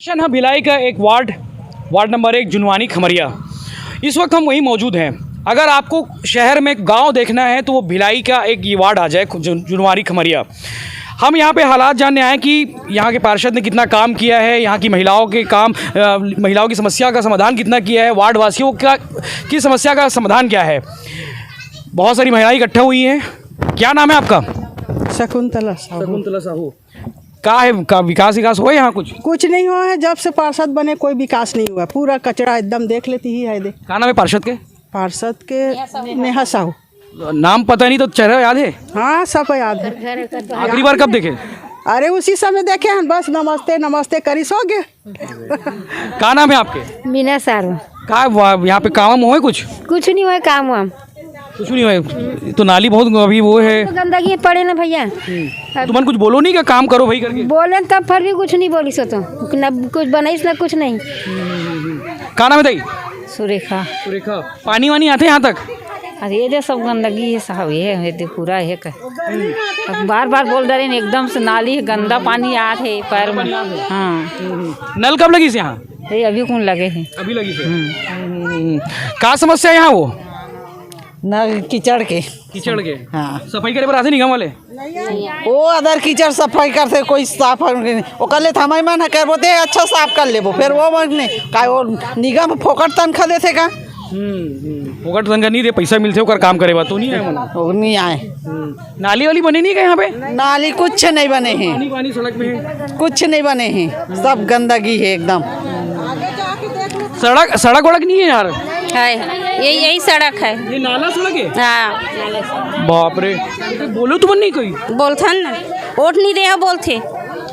Station है भिलाई का एक वार्ड नंबर 1 जुनवानी खमरिया। इस वक्त हम वहीं मौजूद हैं। अगर आपको शहर में गांव देखना है तो वो भिलाई का एक ये वार्ड आ जाए, जुनवानी खमरिया। हम यहाँ पे हालात जानने आए कि यहाँ के पार्षद ने कितना काम किया है, यहाँ की महिलाओं की समस्या का समाधान कितना किया है, वार्ड वासियों की समस्या का समाधान क्या है। बहुत सारी महिलाएं इकट्ठा हुई हैं। क्या नाम है आपका? शकुंतला साहू। का है का विकास हुआ यहाँ? कुछ नहीं हुआ है। जब से पार्षद बने कोई विकास नहीं हुआ। पूरा कचरा एकदम देख लेती ही है। क्या नाम है पार्षद के? पार्षद के नेहा साहू। नाम पता नहीं तो चेहरा याद है? हाँ, सब याद है। आखिरी बार कब देखे? अरे उसी समय देखे हैं, बस नमस्ते नमस्ते करी सो गए। क्या नाम है आपके? मीना सारू। का यहाँ पे काम हुआ है? कुछ नहीं हुआ काम वाम। कुछ नहीं हुआ तो नाली बहुत अभी वो है, तो गंदगी पड़े ना भैया। तुम कुछ बोलो नहीं, क्या काम करो भाई करके? बोले तब फिर भी कुछ नहीं बोली सो तो न कुछ बनाई ना कुछ नहीं। क्या नाम है दाई? सुरेखा। पानी वानी आते यहाँ तक? अरे ये जो सब गंदगी है साहब, ये तो पूरा है अब बार बार बोल रहे हैं एकदम से नाली गंदा पानी आ है पैर में। हाँ, नल कब लगी से यहाँ? ये अभी कौन लगे हैं? अभी लगी से। क्या समस्या है यहाँ? वो न कीचड़ के। हाँ, सफाई करे पर आते निगम वाले? वो अदर कीचड़ सफाई करते, कोई साफ वो कर ले हमारे मन कर बोते अच्छा साफ कर ले वो, फिर वो मन का वो निगम फोकट तनखा देते का। फोकट तनखा नहीं दे, पैसा मिलते होकर काम करे तो नहीं आए। वो नहीं आए। नाली वाली बने नहीं क्या यहाँ पे? नाली कुछ नहीं बने हैं। पानी सड़क में है? कुछ नहीं बने हैं, सब गंदगी है एकदम। सड़क वड़क नहीं है यार? है यही सड़क है। ये नाला सड़क है? हाँ। बाप रे, बोलो तुम नहीं कोई बोलथन ना वोट नहीं दे बोलते।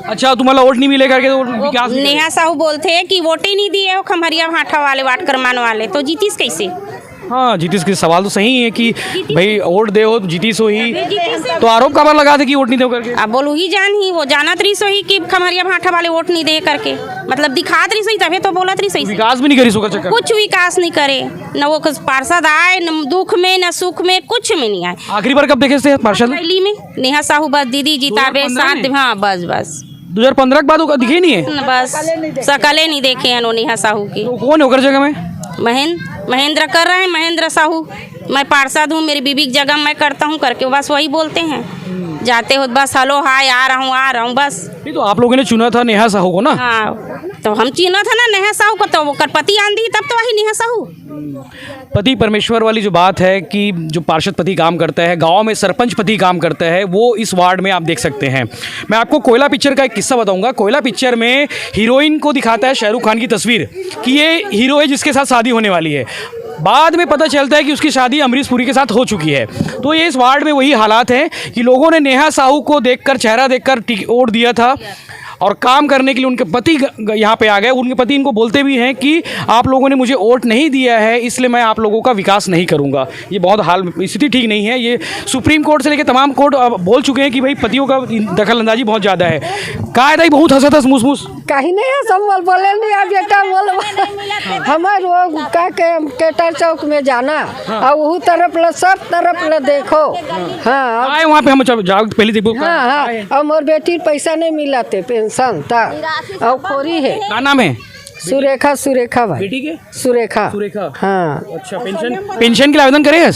अच्छा, तुम्हारा वोट नहीं मिले करके तो विकास? नेहा साहू बोलते हैं कि वोट ही नहीं दिए हो खमरिया भाठा वाले वाट करमान वाले, तो जीतीस कैसे? हाँ, जीतीस के सवाल तो सही है कि भाई वोट दे हो जीतीस हो ही, तो आरोप कब लगा थे कि वोट नहीं दे करके? अब बोलू ही जान ही वो जानत रही सही कि खमरिया भाठा वाले वोट नहीं दे करके, मतलब दिखात रही सही तभी तो बोलत रही सही। विकास भी नहीं करी सोका चक्कर? कुछ विकास नहीं करे, न वो पार्षद आए, न दुख में न सुख में, कुछ में नहीं आए। आखिरी बार कब देखे थे पार्षद? पहली में नेहा साहू बस दीदी जीताबे साथ। हाँ बस 2015 के बाद वो दिखे नहीं है? बस सकले नहीं देखे हैं नेहा साहू की। तो कौन होकर जगह में? महेंद्र कर रहे हैं, महेंद्र साहू। मैं पार्षद हूँ, मेरी बीबी की जगह मैं करता हूँ करके बस वही बोलते हैं। जाते हो बस हेलो हाय आ रहा हूँ बस। नहीं तो आप लोगों ने चुना था नेहा साहू को ना? हाँ, तो हम चुना था ना नेहा साहू को, तो वो करपति आंधी तब तो वही नेहा साहू। पति परमेश्वर वाली जो बात है कि जो पार्षद पति काम करता है, गांव में सरपंच पति काम करता है, वो इस वार्ड में आप देख सकते हैं। मैं आपको कोयला पिक्चर का एक किस्सा बताऊंगा। कोयला पिक्चर में हीरोइन को दिखाता है शाहरुख खान की तस्वीर कि ये हीरो है जिसके साथ शादी होने वाली है। बाद में पता चलता है कि उसकी शादी अमरीश पुरी के साथ हो चुकी है। तो ये इस वार्ड में वही हालात हैं कि लोगों ने नेहा साहू को देखकर, चेहरा देखकर वोट दिया था और काम करने के लिए उनके पति यहाँ पे आ गए। उनके पति इनको बोलते भी हैं कि आप लोगों ने मुझे वोट नहीं दिया है, इसलिए मैं आप लोगों का विकास नहीं करूँगा। ये बहुत स्थिति ठीक नहीं है। ये सुप्रीम कोर्ट से लेकर तमाम कोर्ट बोल चुके हैं कि भाई पतियों का दखल अंदाजी बहुत ज़्यादा है। कहा है बहुत हंसा था मूस कहीं नहीं है, सब बोले नहीं आ बेटा बोल हमारे वो का केटर चौक में जाना और वो तरफ ल सब तरफ ल देखो। हाँ आए वहाँ पे हम जाओ पहले देखो। हाँ, और मोर बेटी पैसा नहीं मिला थे पेंशन था और खोरी है। क्या नाम है? सुरेखा भाई। बेटी के? सुरेखा। हाँ। अच्छा, पेंशन के लिए आवेदन करे?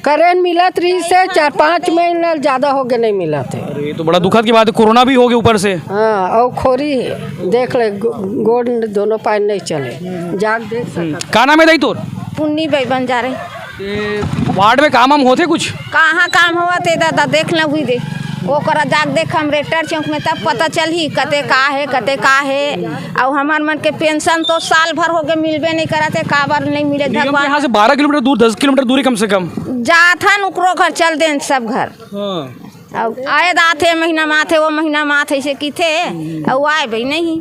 करें मिला थी से 4-5 महीना ज्यादा हो गए नहीं मिला थे। अरे तो बड़ा दुखद की बात है, कोरोना भी हो गया ऊपर से। हाँ, और खोरी है देख ले, गोड़ दोनों पैर नहीं चले। जाग देख सकते। क्या नाम है दाई तोर? पुन्नी भाई बन जा रहे। वार्ड में काम होते कुछ? कहाँ काम हुआ थे दादा, देख ल हुई दे वो करा जाग देख हम रेटर चौक में, तब पता चल ही कते का है। और हमार मन के पेंशन तो साल भर हो गए मिलबे नहीं कराते, का बार नहीं मिले। भगवान यहाँ से 12 किलोमीटर दूर, 10 किलोमीटर दूरी कम से कम जात है नुकरो घर चल दे सब घर। आए आते महीना में आते, वो महीना में आते ऐसे की थे और आए भाई नहीं।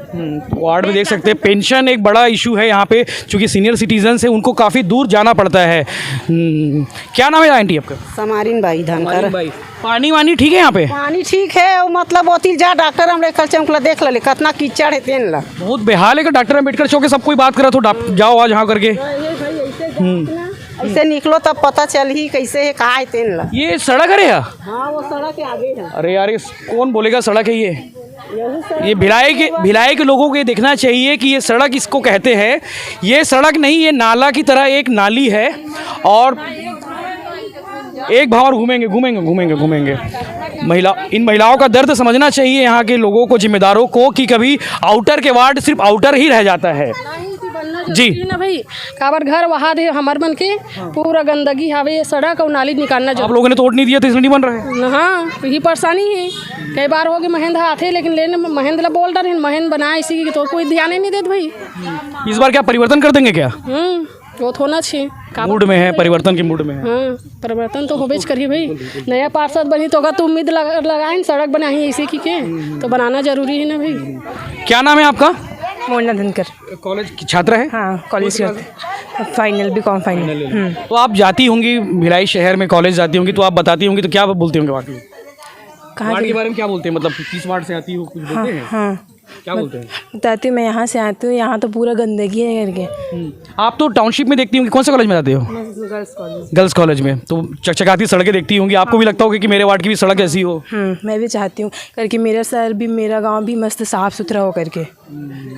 वार्ड में देख सकते हैं पेंशन एक बड़ा इशू है यहाँ पे, चूँकि सीनियर सिटीजन है उनको काफ़ी दूर जाना पड़ता है। क्या नाम है आंटी आपका? समारीन बाई धनकर। पानी वानी ठीक है यहाँ पे? पानी ठीक है, और मतलब ओती जा डॉक्टर हमरे कल चमकला देख ले कितना कीचड़ है तेन ला। बहुत बेहाल है कि डॉक्टर अम्बेडकर चौक के सब कोई बात करा तो जाओ आज यहाँ करके। ऐसे निकलो तब पता चल ही कैसे है, कहाँ है तेन ला। ये सड़क है? हाँ, वो सड़क के आगे है। अरे यार, कौन बोलेगा सड़क है ये? ये भिलाई के लोगों को ये देखना चाहिए कि ये सड़क इसको कहते हैं, ये सड़क नहीं, ये नाला की तरह एक नाली है। और एक भावर घूमेंगे घूमेंगे घूमेंगे घूमेंगे। इन महिलाओं का दर्द समझना चाहिए यहाँ के लोगों को, जिम्मेदारों को, कि कभी आउटर के वार्ड सिर्फ आउटर ही रह जाता है। जी ना भाई, काबर घर वहा दे हमार मन के पूरा गंदगी हवे, ये सड़क और नाली निकालना आप लोगों ने तोड़ नहीं दिया तो इसलिए नहीं बन रहा है। हाँ, यही परेशानी है। कई बार हो गए महेंद्र आते, लेकिन लेने महेंद्र ला बोल रहे हैं महेंद्र बनाए इसी की, तो कोई ध्यान ही नहीं देते भाई। इस बार क्या परिवर्तन कर देंगे क्या? वो तो होना चाहिए, मूड में है, परिवर्तन के मूड में है। हाँ, परिवर्तन तो होबेच करिए भाई। नया पार्षद बनी तो अगर तो उम्मीद लगाए सड़क बनाई इसी की के, तो बनाना जरूरी है ना भाई। क्या नाम है आपका? मोना धनकर। कॉलेज की छात्रा है? हाँ, कॉलेज करते, फाइनल बीकॉम फाइनल। तो आप जाती होंगी भिलाई शहर में, कॉलेज जाती होंगी, तो आप बताती होंगी, तो क्या बोलती होंगे वार्ड कहाँ वार्ड के बारे में क्या बोलते हैं? मतलब 30 वार्ड से आती हो, कुछ बोलते हैं? हाँ, क्या बोलते हैं? बताती हूँ, मैं यहाँ से आती हूँ, यहाँ तो पूरा गंदगी है करके। आप तो टाउनशिप में देखती होंगी, कौन से कॉलेज में जाते हो? गर्ल्स कॉलेज में। तो चकचकाती सड़कें देखती होंगी, आपको भी लगता होगा कि मेरे वार्ड की भी सड़क ऐसी हो? मैं भी चाहती हूँ करके मेरा शहर भी, मेरा गांव भी मस्त साफ़ सुथरा हो करके।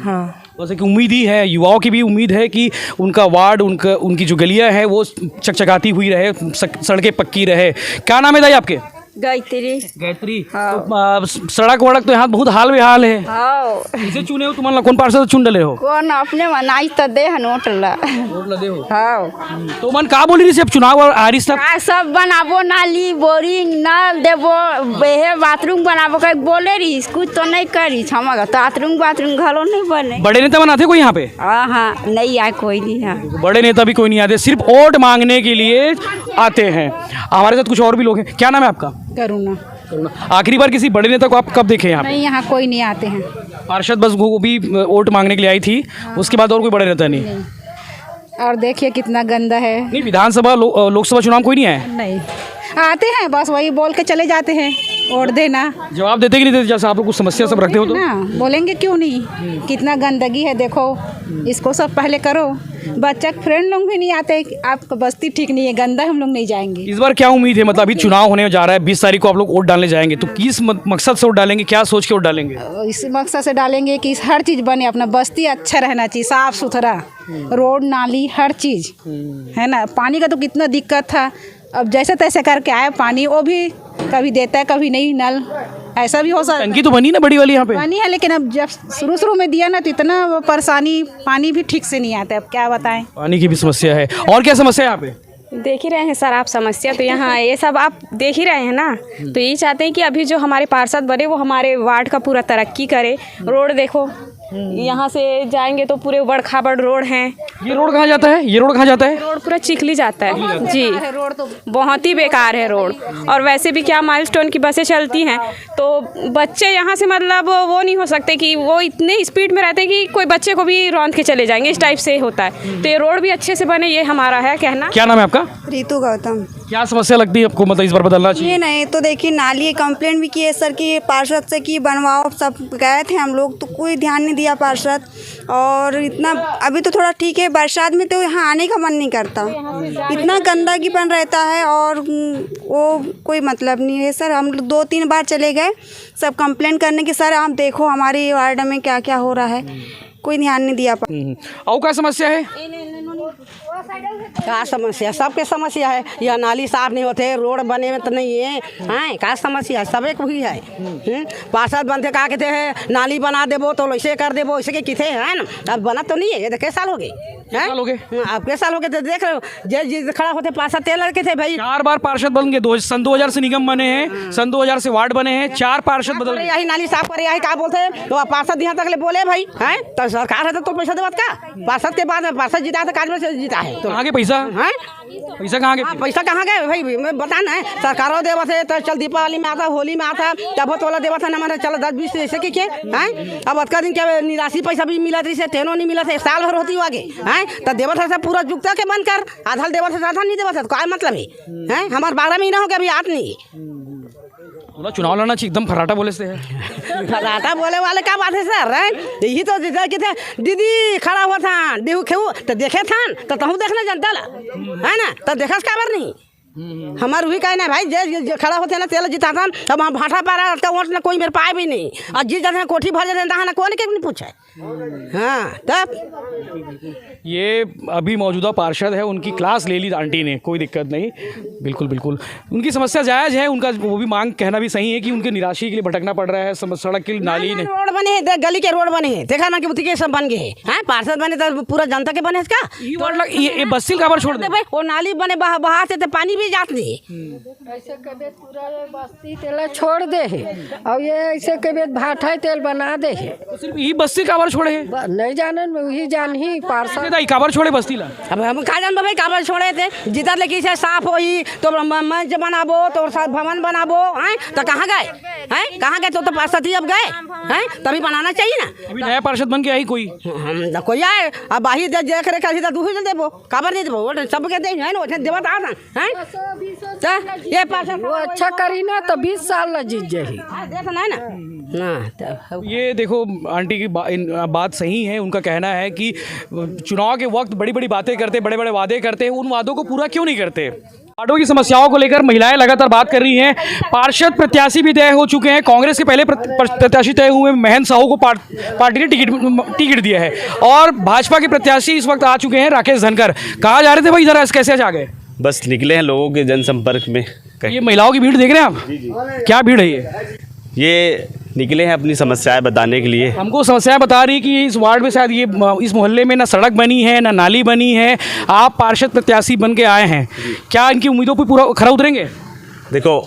हाँ, वैसे कि उम्मीद ही है, युवाओं की भी उम्मीद है कि उनका वार्ड, उनकी जो गलियाँ हैं वो चकचकाती हुई रहे, सड़कें पक्की रहे। क्या नाम है दाई आपके? गायत्री। तो सड़क वड़क तो यहाँ बहुत हाल बेहाल है। इसे चुने हो तुम्हारा कौन पार्षद चुन डले हो? कौन अपने मनाई तो दे नोट ला। वोट लदे हो? हाँ, तो मन का बोली रही अब चुनाव और आ रही सब? का सब बनाबो, नाली बोरिंग नल देबो, बेहे बाथरूम बनाबो, कहीं बोले रही कुछ तो नहीं करी छमगा, तो बाथरूम घरों नहीं बने। बड़े नेता बनाते कोई यहाँ पे? हाँ, नहीं आए कोई नहीं। हाँ, बड़े नेता भी कोई नहीं आते, सिर्फ वोट मांगने के लिए आते हैं। हमारे साथ कुछ और भी लोग हैं। क्या नाम है आपका? करुणा। आखिरी बार किसी बड़े नेता को आप कब देखे यहाँ पे? नहीं, यहाँ कोई नहीं आते हैं। पार्षद बस वो भी वोट मांगने के लिए आई थी, उसके बाद और कोई बड़े नेता नहीं। और देखिए कितना गंदा है। नहीं, विधानसभा लोकसभा चुनाव कोई नहीं आया? नहीं, आते हैं बस वही बोल के चले जाते हैं, वोट देना। जवाब देते कि नहीं देते? जैसे आप लोग कुछ समस्या सब रखते हो तो ना बोलेंगे क्यों नहीं, कितना गंदगी है देखो, इसको सब पहले करो। बच्चा फ्रेंड लोग भी नहीं आते, आपका बस्ती ठीक नहीं है, गंदा, हम लोग नहीं जाएंगे। इस बार क्या उम्मीद है? मतलब अभी चुनाव होने जा रहा है, 20 तारीख को आप लोग वोट डालने जाएंगे, तो किस मकसद से वोट डालेंगे, क्या सोच के वोट डालेंगे? इस मकसद से डालेंगे कि हर चीज़ बने, अपना बस्ती अच्छा रहना चाहिए, साफ सुथरा, रोड नाली हर चीज़ है ना। पानी का तो कितना दिक्कत था, अब जैसे तैसे करके आए पानी, वो भी कभी देता है कभी नहीं, नल ऐसा भी हो सकता है। टंकी तो बनी ना बड़ी वाली यहाँ पे? पानी है, लेकिन अब जब शुरू में दिया ना तो इतना वो परेशानी, पानी भी ठीक से नहीं आता। अब क्या बताएं, पानी की भी समस्या है। और क्या समस्या है यहाँ पे? देख ही रहे हैं सर आप समस्या, तो यहाँ ये सब आप देख ही रहे हैं ना। तो यही चाहते हैं कि अभी जो हमारे पार्षद बने वो हमारे वार्ड का पूरा तरक्की करे। रोड देखो, यहाँ से जाएंगे तो पूरे बड़ खाबड़ रोड हैं। ये रोड कहाँ जाता है? ये रोड कहाँ जाता है? रोड पूरा चिखली जाता है जी, रोड तो बहुत ही बेकार है रोड। और वैसे भी क्या माइलस्टोन की बसें चलती हैं, तो बच्चे यहाँ से मतलब वो नहीं हो सकते कि वो इतने स्पीड में रहते हैं कि कोई बच्चे को भी रौंद के चले जाएंगे, इस टाइप से होता है। तो ये रोड भी अच्छे से बने, ये हमारा है कहना। क्या नाम है आपका? रितु गौतम। क्या समस्या लगती है आपको, मतलब इस बार बदलना चाहिए? ये नहीं तो देखिए, नाली कंप्लेंट भी किए सर की, पार्षद से की बनवाओ, सब गए थे हम लोग, तो कोई ध्यान नहीं दिया पार्षद। और इतना अभी तो थोड़ा ठीक है, बरसात में तो यहाँ आने का मन नहीं करता, इतना गंदगीपन रहता है और वो कोई मतलब नहीं है सर। हम 2-3 बार चले गए सब कंप्लेंट करने के, सर आप देखो हमारे वार्ड में क्या क्या हो रहा है, कोई ध्यान नहीं दिया। और क्या समस्या है? का समस्या, सबके समस्या है। यह नाली साफ नहीं होते, रोड बने में तो नहीं है, हैं का समस्या सब एक भी है। पार्षद बनते का कहते हैं नाली बना देबो तो ऐसे कर देबो, ऐसे के किथे है ना, अब बना तो नहीं है। ये कैसे साल हो गए हैं? अब कैसे साल हो गए? तो देख रहे हो जे खड़ा होते पार्षद 3 लड़के थे भाई। 4 बार पार्षद बन गए। सन 2000 से निगम बने हैं, सन 2000 से वार्ड बने हैं, 4 पार्षद बदल गए। यही नाली साफ करे, यही क्या बोलते हैं, तो पार्षद यहाँ तक ले बोले भाई हैं, तो सरकार है तो पैसा देवत का। पार्षद के बाद पार्षद जीता है तो काज में से जीता है, तो कहाँ के पैसा हैं? पैसा कहाँ गए? पैसा कहाँ गए भाई, मैं बता ना, सरकारों देवा थे तो चल दीपावली में आता, होली में आता, तब तोला देवा था ना, मैंने चलो 10-20 ऐसे के हैं। अब अतका दिन क्या निराशी पैसा भी मिला थी, से तेनो नहीं मिला था, 1 साल भर होती आगे हैं, तो देवा था सब पूरा जुगता के बंद कर, आधा देवा था आधा नहीं देवा था, तो क्या मतलब है? हमारे 12 महीना हो गया अभी आत नहीं। चुनाव लड़ना चाहिए, एकदम फराटा बोले से है। फराटा बोले वाले क्या बात है सर, यही तो दीदी खड़ा हुआ था, देहू खेऊ तो देखे था, तो तहू देखना जनता ला है ना, तो देखा काबर नहीं हमार वही कहना है भाई, जे खड़ा होते ना तेल जिताता, अब हम भाटा पा रहा तो वोट ना कोई मेरे पाए भी नहीं, और जीत जाते हैं कोठी भर जाते हैं ना कौन के नहीं पूछे। हाँ तब ये अभी मौजूदा पार्षद है, उनकी क्लास ले ली आंटी ने, कोई दिक्कत नहीं, बिल्कुल बिल्कुल उनकी समस्या जायज़ है, उनका वो भी मांग कहना भी सही है कि उनके निराशी के लिए भटकना पड़ रहा है, सड़क की नाली ने रोड बने हैं, गली के रोड बने हैं, देखा ना कि बुद्धि के सब बन गए हैं, पार्षद बने तो पूरा जनता के बने इसका। ये बस्ती का छोड़ दे, वो नाली बने बाहर से तो पानी भी जात नहीं, ऐसे कभी पूरा बस्ती तेल छोड़ दे है, और ये ऐसे कभी भाटा तेल बना दे है, सिर्फ ये बस्ती काबर छोड़े है, नहीं जाने वही जान ही पार्षद काबर छोड़े बस्ती ला। अब हम कहा जान भाई काबर छोड़े थे, जीता लेकिन से साफ होई तो मंच बनाबो तो भवन बनाबो हैं, तो कहाँ गए हैं, कहाँ गए तो पार्षद ही अब गए हैं, तभी बनाना चाहिए ना। अभी नया पार्षद बन के आई कोई, हम कोई आए अब बाही देख रे कर दूसरे चल देबो, काबर नहीं देबो, सब के दे है ना ओथे देबत आ ना हैं, ये पार्षद वो अच्छा करी ना तो 20 साल ला जीत जाही, देख ना ना। ये देखो आंटी की बात सही है, उनका कहना है कि चुनाव के वक्त बड़ी बड़ी बातें करते, बड़े बड़े वादे करते हैं, उन वादों को पूरा क्यों नहीं करते। वार्डों की समस्याओं को लेकर महिलाएं लगातार बात कर रही हैं। पार्षद प्रत्याशी भी तय हो चुके हैं, कांग्रेस के पहले प्रत्याशी तय हुए महेंद्र साहू को पार्टी ने टिकट दिया है, और भाजपा के प्रत्याशी इस वक्त आ चुके हैं राकेश धनकर। कहाँ जा रहे थे भाई, इधर कैसे आ गए? बस निकले हैं लोगों के जनसंपर्क में। ये महिलाओं की भीड़ देख रहे हैं आप, क्या भीड़ है ये निकले हैं अपनी समस्याएं बताने के लिए। हमको समस्याएं बता रही कि इस वार्ड में शायद ये इस मोहल्ले में ना सड़क बनी है ना नाली बनी है, आप पार्षद प्रत्याशी बन के आए हैं, क्या इनकी उम्मीदों पर पूरा खरा उतरेंगे? देखो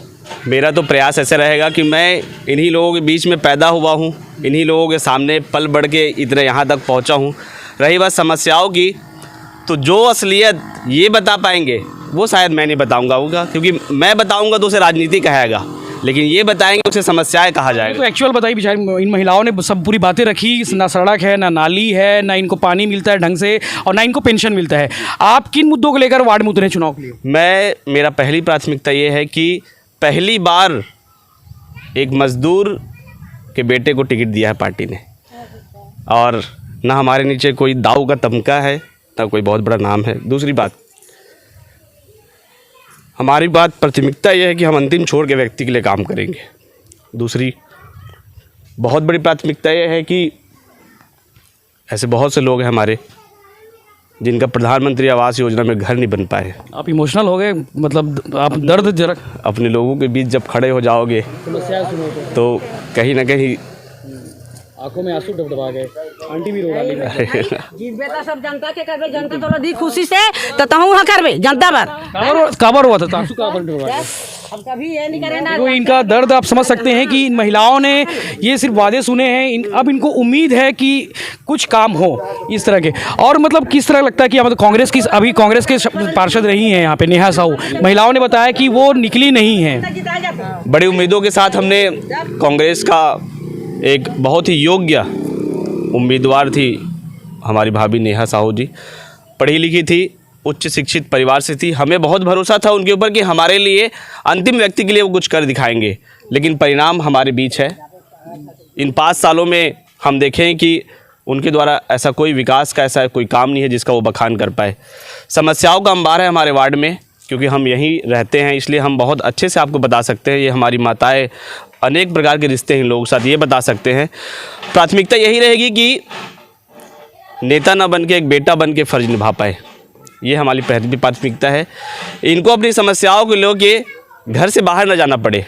मेरा तो प्रयास ऐसे रहेगा कि मैं इन्हीं लोगों के बीच में पैदा हुआ हूँ, इन्हीं लोगों के सामने पल बढ़ के इतने यहाँ तक पहुँचा हूँ। रही बात समस्याओं की, तो जो असलियत ये बता पाएंगे वो शायद मैं नहीं बताऊँगा होगा, क्योंकि मैं बताऊँगा तो उसे राजनीति कहेगा, लेकिन ये बताएंगे उसे समस्याएं कहा जाएगा। तो एक्चुअल बताइए, बेचारी इन महिलाओं ने सब पूरी बातें रखी, ना सड़क है ना नाली है, ना इनको पानी मिलता है ढंग से, और ना इनको पेंशन मिलता है। आप किन मुद्दों को लेकर वार्ड में उतरे चुनाव के लिए? मेरा पहली प्राथमिकता ये है कि पहली बार एक मजदूर के बेटे को टिकट दिया है पार्टी ने, और ना हमारे नीचे कोई दाऊ का तमका है ना कोई बहुत बड़ा नाम है। दूसरी बात, हमारी बात प्राथमिकता यह है कि हम अंतिम छोर के व्यक्ति के लिए काम करेंगे। दूसरी बहुत बड़ी प्राथमिकता यह है कि ऐसे बहुत से लोग हैं हमारे जिनका प्रधानमंत्री आवास योजना में घर नहीं बन पाए। आप इमोशनल हो गए, मतलब आप दर्द जरा अपने लोगों के बीच जब खड़े हो जाओगे तो कहीं ना कहीं आंखों में आंसू डबडबा गए। आंटी भी रो डाली जी बेटा, सब जनता के करबे, जनता तोरा दी खुशी से तो तहु हां करबे जनता पर काबर हुआ था आंसू काबर डबडबा। अब कभी ये नहीं करे ना। तो इनका दर्द आप समझ सकते हैं कि इन महिलाओं ने ये सिर्फ वादे सुने हैं, अब इनको उम्मीद है कि कुछ काम हो इस तरह के। और मतलब किस तरह लगता है कि मतलब कांग्रेस की अभी कांग्रेस के पार्षद रही हैं यहाँ पे नेहा साहू, महिलाओं ने बताया कि वो निकली नहीं है। बड़ी उम्मीदों के साथ हमने कांग्रेस का एक बहुत ही योग्य उम्मीदवार थी हमारी भाभी नेहा साहू जी, पढ़ी लिखी थी, उच्च शिक्षित परिवार से थी। हमें बहुत भरोसा था उनके ऊपर कि हमारे लिए अंतिम व्यक्ति के लिए वो कुछ कर दिखाएंगे, लेकिन परिणाम हमारे बीच है। इन 5 सालों में हम देखें कि उनके द्वारा ऐसा कोई विकास का ऐसा कोई काम नहीं है जिसका वो बखान कर पाए। समस्याओं का अंबार है हमारे वार्ड में, क्योंकि हम यहीं रहते हैं, इसलिए हम बहुत अच्छे से आपको बता सकते हैं। ये हमारी माताएं अनेक प्रकार के रिश्ते हैं लोगों के साथ, ये बता सकते हैं। प्राथमिकता यही रहेगी कि नेता न बन के एक बेटा बन के फ़र्ज निभा पाए, ये हमारी पहली प्राथमिकता है। इनको अपनी समस्याओं को लेकर घर से बाहर न जाना पड़े,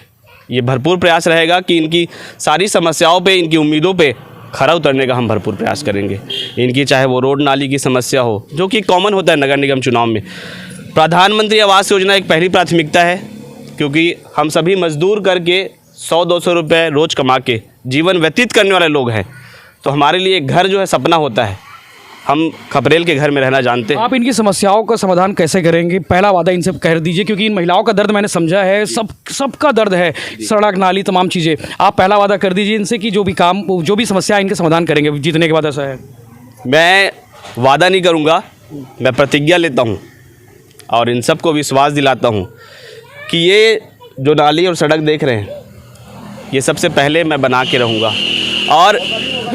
ये भरपूर प्रयास रहेगा कि इनकी सारी समस्याओं पे, इनकी उम्मीदों पे खरा उतरने का हम भरपूर प्रयास करेंगे। इनकी चाहे वो रोड नाली की समस्या हो, जो कि कॉमन होता है नगर निगम चुनाव में। प्रधानमंत्री आवास योजना एक पहली प्राथमिकता है, क्योंकि हम सभी मजदूर करके 100-200 रुपये रोज़ कमा के जीवन व्यतीत करने वाले लोग हैं, तो हमारे लिए घर जो है सपना होता है। हम खपरेल के घर में रहना जानते हैं। आप इनकी समस्याओं का समाधान कैसे करेंगे? पहला वादा इनसे कर दीजिए, क्योंकि इन महिलाओं का दर्द मैंने समझा है, सबका दर्द है, सड़क नाली तमाम चीज़ें। आप पहला वादा कर दीजिए इनसे कि जो भी समस्या है इनके समाधान करेंगे जीतने के बाद। ऐसा है? मैं वादा नहीं करूँगा, मैं प्रतिज्ञा लेता हूँ और इन सबको विश्वास दिलाता हूँ कि ये जो नाली और सड़क देख रहे हैं, ये सबसे पहले मैं बना के रहूँगा। और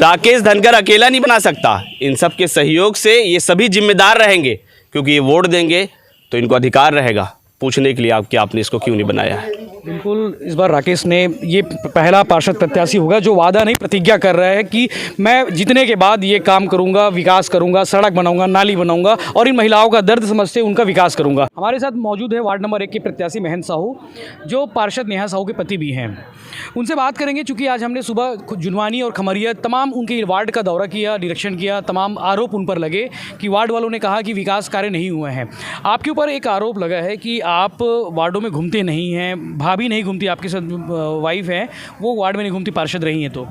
राकेश धनकर अकेला नहीं बना सकता, इन सब के सहयोग से ये सभी जिम्मेदार रहेंगे, क्योंकि ये वोट देंगे तो इनको अधिकार रहेगा पूछने के लिए कि आपने इसको क्यों नहीं बनाया है। बिल्कुल, इस बार राकेश ने ये पहला पार्षद प्रत्याशी होगा जो वादा नहीं प्रतिज्ञा कर रहा है कि मैं जीतने के बाद ये काम करूंगा, विकास करूंगा, सड़क बनाऊंगा, नाली बनाऊंगा और इन महिलाओं का दर्द समझते उनका विकास करूंगा। हमारे साथ मौजूद है वार्ड नंबर 1 के प्रत्याशी महेंद्र साहू, जो पार्षद नेहा साहू के पति भी हैं। उनसे बात करेंगे, चूँकि आज हमने सुबह जुनवानी और खमरिया तमाम उनके वार्ड का दौरा किया, निरीक्षण किया, तमाम आरोप उन पर लगे कि वार्ड वालों ने कहा कि विकास कार्य नहीं हुए हैं। आपके ऊपर एक आरोप लगा है कि आप वार्डों में घूमते नहीं हैं, भाभी नहीं घूमती, आपके साथ वाइफ है वो वार्ड में नहीं घूमती, पार्षद रही हैं। तो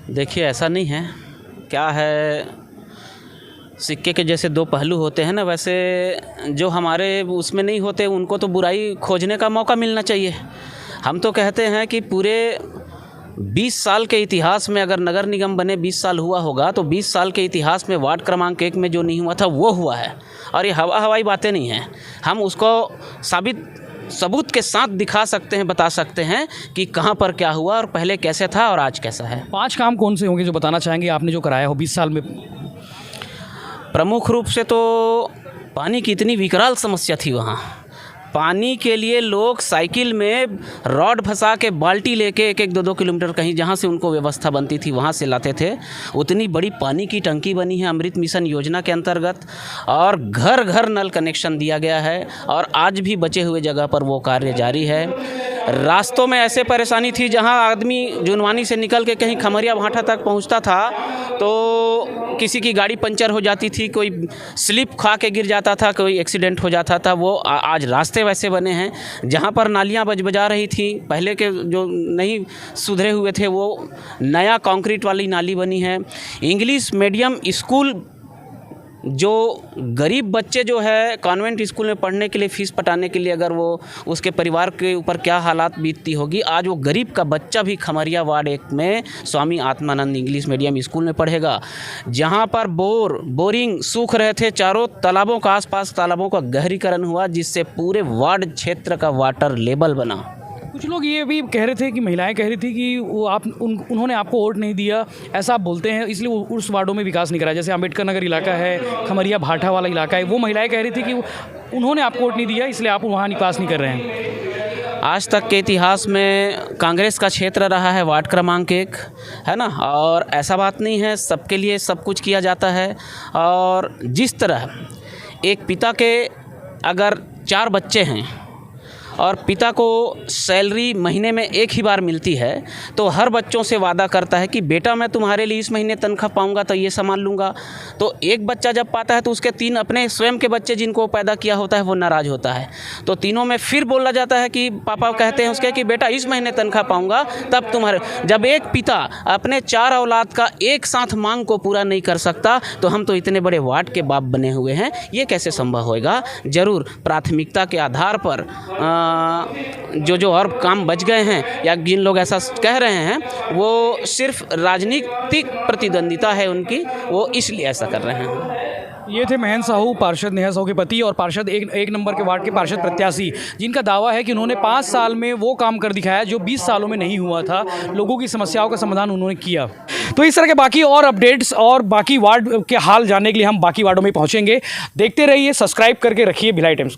देखिए, ऐसा नहीं है, क्या है, सिक्के के जैसे दो पहलू होते हैं ना, वैसे जो हमारे उसमें नहीं होते उनको तो बुराई खोजने का मौका मिलना चाहिए। हम तो कहते हैं कि पूरे 20 साल के इतिहास में अगर नगर निगम बने 20 साल हुआ होगा तो 20 साल के इतिहास में वार्ड क्रमांक 1 में जो नहीं हुआ था वो हुआ है। और ये हवाई बातें नहीं हैं, हम उसको सबूत के साथ दिखा सकते हैं, बता सकते हैं कि कहाँ पर क्या हुआ और पहले कैसे था और आज कैसा है। 5 काम कौन से होंगे जो बताना चाहेंगे आपने जो कराया हो 20 साल में? प्रमुख रूप से तो पानी की इतनी विकराल समस्या थी वहाँ। पानी के लिए लोग साइकिल में रॉड फंसा के बाल्टी लेके 1-2 किलोमीटर कहीं जहाँ से उनको व्यवस्था बनती थी वहाँ से लाते थे। उतनी बड़ी पानी की टंकी बनी है अमृत मिशन योजना के अंतर्गत और घर घर नल कनेक्शन दिया गया है और आज भी बचे हुए जगह पर वो कार्य जारी है। रास्तों में ऐसे परेशानी थी जहाँ आदमी जुनवानी से निकल के कहीं खमरिया भाठा तक पहुँचता था तो किसी की गाड़ी पंचर हो जाती थी, कोई स्लिप खा के गिर जाता था, कोई एक्सीडेंट हो जाता था। वो आज रास्ते वैसे बने हैं, जहाँ पर नालियाँ बजा रही थी पहले के जो नहीं सुधरे हुए थे वो नया कंक्रीट वाली नाली बनी है। इंग्लिश मीडियम स्कूल जो गरीब बच्चे जो है कॉन्वेंट स्कूल में पढ़ने के लिए फ़ीस पटाने के लिए अगर वो उसके परिवार के ऊपर क्या हालात बीतती होगी, आज वो गरीब का बच्चा भी खमरिया वार्ड 1 में Swami Atmanand English medium school में पढ़ेगा, जहाँ पर बोरिंग सूख रहे थे। चारों तालाबों का आसपास तालाबों का गहरीकरण हुआ जिससे पूरे वार्ड क्षेत्र का वाटर लेवल बना। कुछ लोग ये भी कह रहे थे कि महिलाएं कह रही थी कि वो उन्होंने आपको वोट नहीं दिया, ऐसा आप बोलते हैं, इसलिए उस वार्डों में विकास नहीं कराया। जैसे अम्बेडकर नगर इलाका है, खमरिया भाठा वाला इलाका है, वो महिलाएं कह रही थी कि उन्होंने आपको वोट नहीं दिया इसलिए आप वहाँ विकास नहीं कर रहे हैं। आज तक के इतिहास में कांग्रेस का क्षेत्र रहा है वार्ड क्रमांक 1, है ना, और ऐसा बात नहीं है, सबके लिए सब कुछ किया जाता है। और जिस तरह एक पिता के अगर 4 बच्चे हैं और पिता को सैलरी महीने में 1 ही बार मिलती है तो हर बच्चों से वादा करता है कि बेटा मैं तुम्हारे लिए इस महीने तनख्वाह पाऊंगा तो ये सामान लूँगा। तो एक बच्चा जब पाता है तो उसके 3 अपने स्वयं के बच्चे जिनको पैदा किया होता है वो नाराज़ होता है, तो तीनों में फिर बोला जाता है कि पापा कहते हैं उसके कि बेटा इस महीने तनख्वाह पाऊँगा तब तुम्हारे। जब एक पिता अपने 4 औलाद का एक साथ मांग को पूरा नहीं कर सकता तो हम तो इतने बड़े वार्ड के बाप बने हुए हैं, ये कैसे संभव होगा। ज़रूर प्राथमिकता के आधार पर जो और काम बच गए हैं या जिन लोग ऐसा कह रहे हैं वो सिर्फ राजनीतिक प्रतिद्वंदिता है उनकी, वो इसलिए ऐसा कर रहे हैं। ये थे महेंद्र साहू, पार्षद नेहा साहू के पति और पार्षद एक नंबर के वार्ड के पार्षद प्रत्याशी, जिनका दावा है कि उन्होंने 5 साल में वो काम कर दिखाया जो 20 सालों में नहीं हुआ था। लोगों की समस्याओं का समाधान उन्होंने किया। तो इस तरह के बाकी और अपडेट्स और बाकी वार्ड के हाल जानने के लिए हम बाकी वार्डों में पहुंचेंगे। देखते रहिए, सब्सक्राइब करके रखिए भिलाई टाइम्स।